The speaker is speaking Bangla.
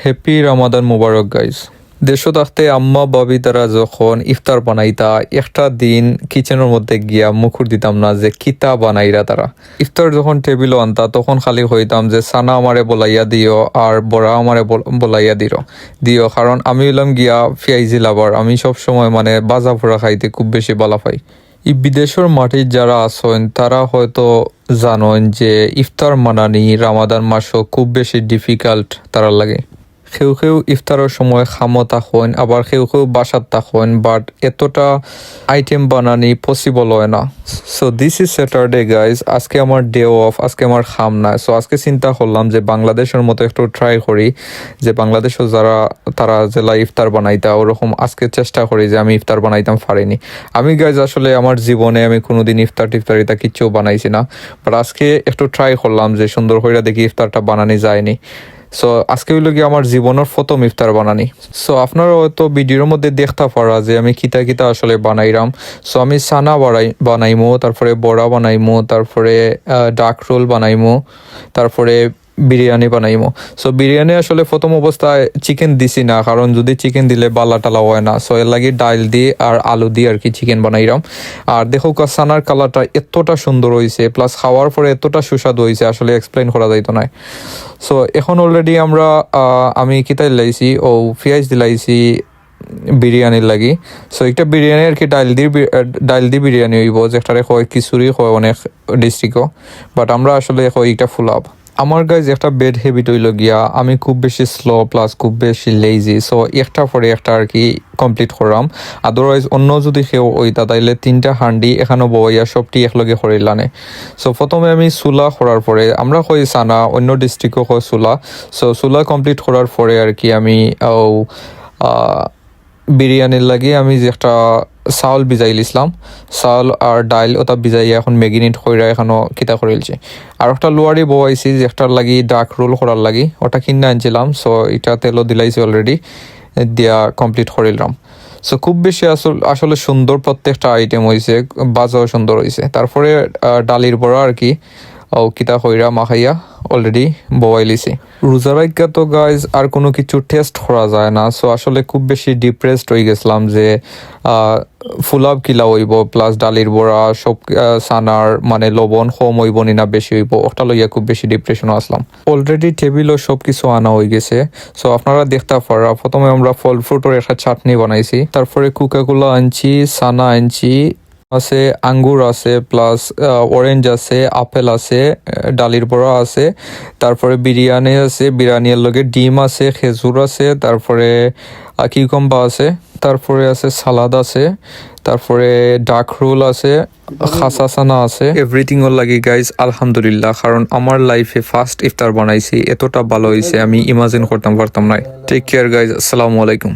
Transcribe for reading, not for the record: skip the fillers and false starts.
হ্যাপি রমাদান মুবারক গাইজ। দেশও থাকতে আম্মা বাবি তারা যখন ইফতার বানাইতা একটা দিন কিচেনের মধ্যে গিয়া মুখুর দিতাম না যে কিতা বানাইরা তারা। ইফতার যখন টেবিলও আনতা তখন খালি হইতাম যে সানা আমারে বলাইয়া দিও আর বড়া আমারে বলাইয়া দিও কারণ আমি হইলাম গিয়া ফিয়াইজি লাভার। আমি সব সময় মানে বাজা পোড়া খাইতে খুব বেশি বালা পাই। এই বিদেশের মাটির যারা আছেন তারা হয়তো জানেন যে ইফতার মানানি রামাদান মাসও খুব বেশি ডিফিকাল্ট তারা লাগে। কেউ ইফতারের সময় খামো থাকেন, আবার কেউ বাসাত থাকেন, বাট এতটা আইটেম বানানি পসিবল হয় না। So this is Saturday guys, আজকে আমার ডে অফ, আজকে আমার খাম না। সো আজকে চিন্তা করলাম যে বাংলাদেশের মতো একটু ট্রাই করি, যে বাংলাদেশও যারা তারা জেলা ইফতার বানাইতা ওরকম আজকে চেষ্টা করি যে আমি ইফতার বানাইতাম পারিনি। আমি গাইজ আসলে আমার জীবনে আমি কোনোদিন টিফতারিতা কিচ্ছু বানাইছি না, বাট আজকে একটু ট্রাই করলাম যে সুন্দর করে দেখি ইফতারটা বানানি যায়নি। সো আজকে হইল গিয়ে আমার জীবনের প্রথম ইফতার বানানি। সো আপনারা হয়তো ভিডিওর মধ্যে দেখতে পারা যে আমি কিতা আসলে বানাইরাম। সো আমি সানা বানাইমো, তারপরে বড়া বানাইমো, তারপরে ডাক রোল বানাইমো, তারপরে বিরিয়ানি বানাইমো। সো বিরিয়ানি আসলে প্রথম অবস্থায় চিকেন দিছি না, কারণ যদি চিকেন দিলে বালা টালা হয় না। সো এর লাগে ডাল দিয়ে আর আলু দিয়ে আর কি চিকেন বানাইরাম। আর দেখো সানার কালারটা এতটা সুন্দর হয়েছে, প্লাস খাওয়ার পরে এতটা সুস্বাদু হয়েছে আসলে এক্সপ্লেন করা যাইতো না। সো এখন অলরেডি আমি কিতাই লাইছি ও পেঁয়াজ দিলাইছি বিরিয়ানির লাগি। সো একটা বিরিয়ানি আর কি ডাইল দিয়ে বিরিয়ানি হইব, যেটারে হয় খিচুড়ি হয় অনেক ডিস্ট্রিক্টও, বাট আমরা আসলে হয় এটা ফুলাব। আমার গাইজ একটা বেড হ্যাবিট হইল গিয়া আমি খুব বেশি স্লো প্লাস খুব বেশি লেজি। সো একটা পরে একটা আর কি কমপ্লিট করলাম। আদারওয়াইজ অন্য যদি কেউ ওইটা তাইলে 3টা হান্ডি এখানে বইয়া সবটি একলগে করিলানে। সো প্রথমে আমি চুলা করার পরে, আমরা কই সানা, অন্য ডিস্ট্রিক্টও কই চুলা। সো চুলা কমপ্লিট করার পরে আর কি আমি বিরিয়ানির লাগে আমি যে একটা চাউল ভিজাই লিছিলাম, চাউল আর ডাইল ওটা ভিজাইয়া এখন ম্যাগিনেট কইরা এখনও কিতা করিলছি। আর একটা লোয়ারি বয়াইছি যে একটার লাগি ডাক রোল করার লাগি, ওটা কিনে আনছিলাম। সো এটা তেলও দিলাইছি অলরেডি, দিয়া কমপ্লিট করিলাম। সো খুব বেশি আসলে সুন্দর প্রত্যেকটা আইটেম হয়েছে, বাজাও সুন্দর হয়েছে। তারপরে ডালির বড়া আর কি কিতা কইরা মাখাইয়া অলরেডি বয়াইলিছি। রোজা রাখা তো গাইজ আর কোনো কিছু টেস্ট করা যায় না। সো আসলে খুব বেশি ডিপ্রেসড হয়ে গেছিলাম যে ফুলাব কিলা হইব প্লাস ডালির বড়া সব সানার মানে লবণ কম হইব না বেশি হইব, ওটা লইয়া খুব বেশি ডিপ্রেশনও আসলাম। অলরেডি টেবিলও সব কিছু আনা হয়ে গেছে। সো আপনারা দেখতে পারা, প্রথমে আমরা ফল ফ্রুটের একটা চাটনি বানাইছি, তারপরে কোকাকোলা আনছি, সানা আনছি, আছে আঙ্গুর আছে, প্লাস অরেঞ্জ আছে, আপেল আছে, ডালির বড়া আছে, তারপরে বিরিয়ানি আছে, বিরিয়ানির লগে ডিম আছে, খেজুর আছে, তারপরে কিউকাম্বা আছে, তারপরে আছে সালাদ আছে, তারপরে ডাক রোল আছে, খাসা সানা আছে। এভরিথিং ওর লাগে গাইজ আলহামদুলিল্লাহ, কারণ আমার লাইফে ফার্স্ট ইফতার বানাইছি, এতটা ভালো হয়েছে আমি ইমাজিন করতাম পারতাম না। টেক কেয়ার গাইজ, আসসালামু আলাইকুম।